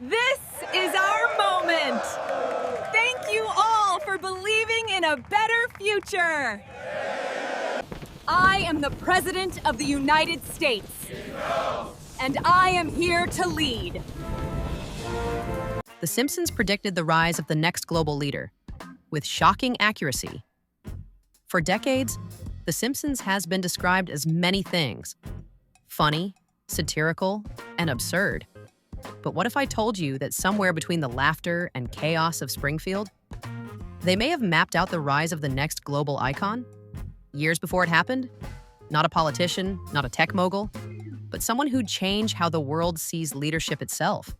This is our moment! Thank you all for believing in a better future! I am the President of the United States, and I am here to lead. The Simpsons predicted the rise of the next global leader, with shocking accuracy. For decades, The Simpsons has been described as many things: funny, satirical, and absurd. But what if I told you that somewhere between the laughter and chaos of Springfield, they may have mapped out the rise of the next global icon? Years before it happened? Not a politician, not a tech mogul, but someone who'd change how the world sees leadership itself.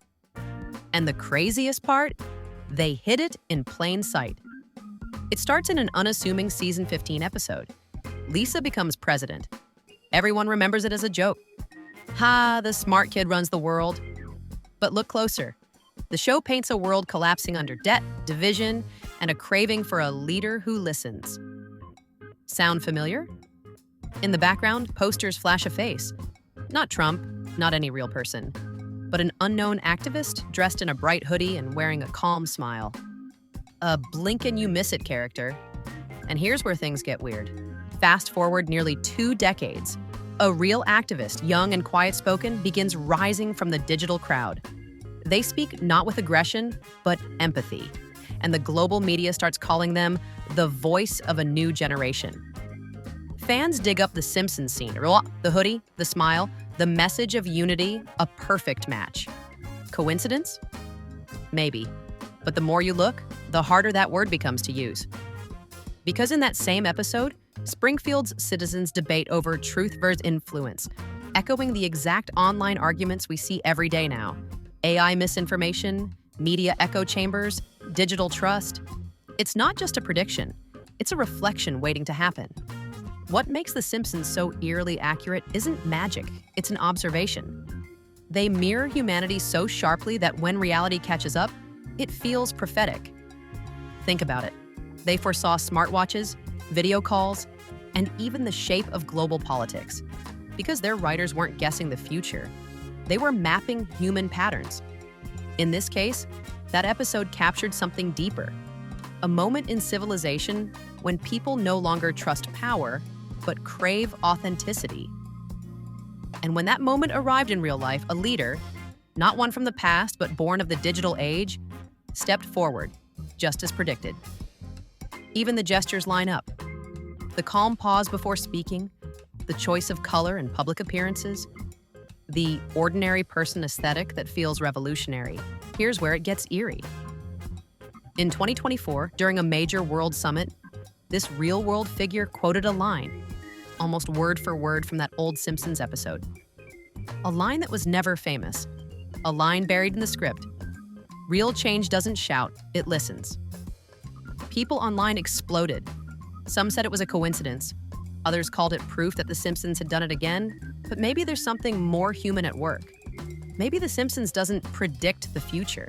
And the craziest part? They hid it in plain sight. It starts in an unassuming season 15 episode. Lisa becomes president. Everyone remembers it as a joke. Ha, the smart kid runs the world. But look closer. The show paints a world collapsing under debt, division, and a craving for a leader who listens. Sound familiar? In the background, posters flash a face. Not Trump, not any real person, but an unknown activist dressed in a bright hoodie and wearing a calm smile. A blink and you miss it character. And here's where things get weird. Fast forward nearly 2 decades. A real activist, young and quiet-spoken, begins rising from the digital crowd. They speak not with aggression, but empathy. And the global media starts calling them the voice of a new generation. Fans dig up the Simpsons scene. The hoodie, the smile, the message of unity, a perfect match. Coincidence? Maybe. But the more you look, the harder that word becomes to use. Because in that same episode, Springfield's citizens debate over truth versus influence, echoing the exact online arguments we see every day now. AI misinformation, media echo chambers, digital trust. It's not just a prediction, it's a reflection waiting to happen. What makes The Simpsons so eerily accurate isn't magic, it's an observation. They mirror humanity so sharply that when reality catches up, it feels prophetic. Think about it. They foresaw smartwatches, video calls, and even the shape of global politics. Because their writers weren't guessing the future, they were mapping human patterns. In this case, that episode captured something deeper. A moment in civilization when people no longer trust power, but crave authenticity. And when that moment arrived in real life, a leader, not one from the past, but born of the digital age, stepped forward, just as predicted. Even the gestures line up. The calm pause before speaking, the choice of color in public appearances, the ordinary person aesthetic that feels revolutionary. Here's where it gets eerie. In 2024, during a major world summit, this real-world figure quoted a line, almost word for word from that old Simpsons episode. A line that was never famous, a line buried in the script. Real change doesn't shout, it listens. People online exploded. Some said it was a coincidence. Others called it proof that The Simpsons had done it again. But maybe there's something more human at work. Maybe The Simpsons doesn't predict the future.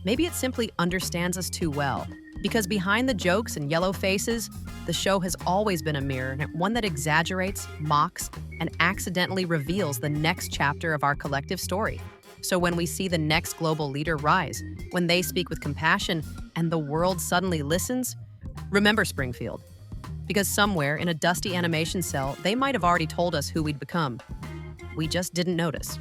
Maybe it simply understands us too well. Because behind the jokes and yellow faces, the show has always been a mirror, one that exaggerates, mocks, and accidentally reveals the next chapter of our collective story. So when we see the next global leader rise, when they speak with compassion and the world suddenly listens, remember Springfield. Because somewhere in a dusty animation cell, they might have already told us who we'd become. We just didn't notice.